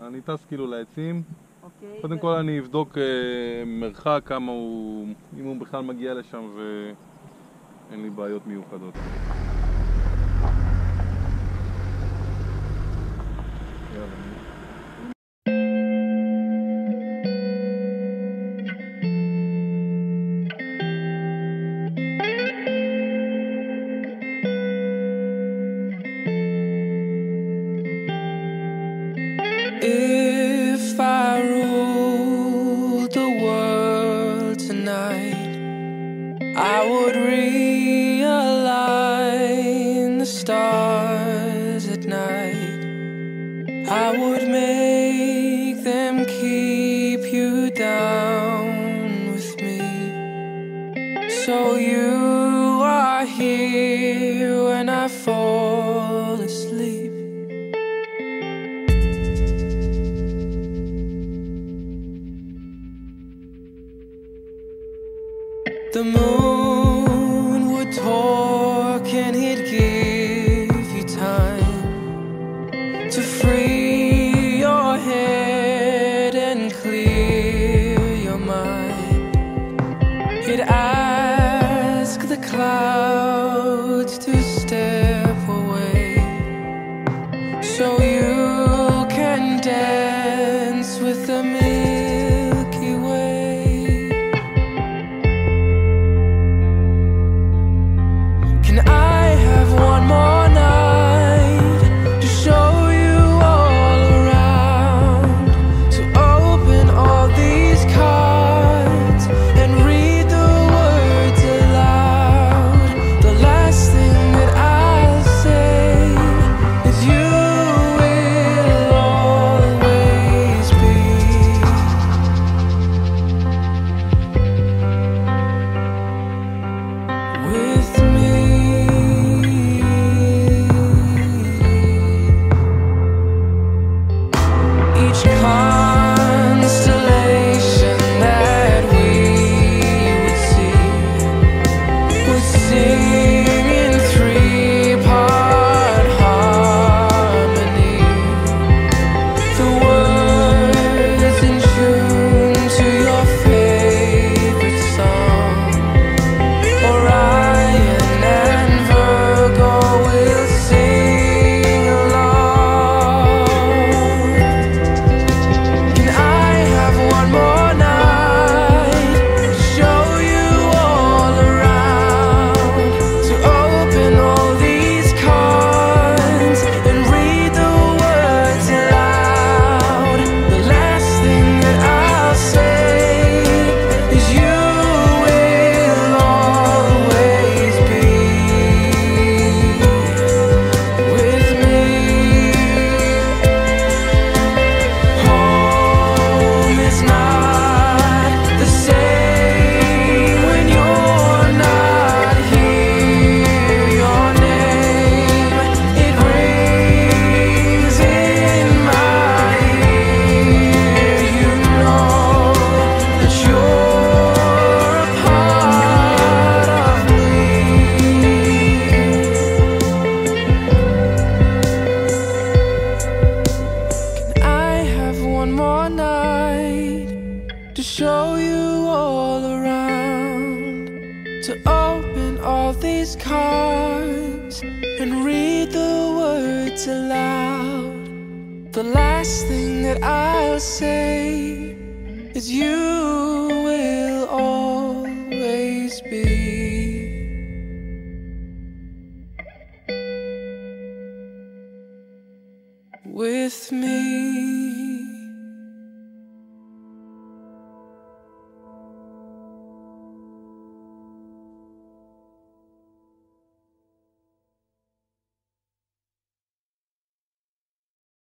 אני טס כאילו לעצים. אוקיי. קודם כל אני אבדוק מרחק, כמה הוא, אם הוא בכלל מגיע לשם ואין לי בעיות מיוחדות. If I ruled the world tonight, I would realign the stars at night. I would make them keep you down with me, so you are here when I fall asleep. The moon would talk and he'd give you time to free your head and clear your mind. He'd ask the clouds to step away so you can dance with the Milky Way. I have one more night to show you all around, to open all these cards and read the words aloud. The last thing that I'll say is you will always be with me. Constellation that we would see would sing in three-part harmony. The words in tune to your favorite song. Orion and Virgo will sing along. One more night to show you all around, to open all these cards and read the words aloud. The last thing that I'll say is you will always be with me. Home is not the same when you're not here. Your name, it rings in my ear. You know that you're a part of me. Can I have one more night to show you all around, to open all these cards and read the words aloud? The last thing that I'll say is you will always be with me.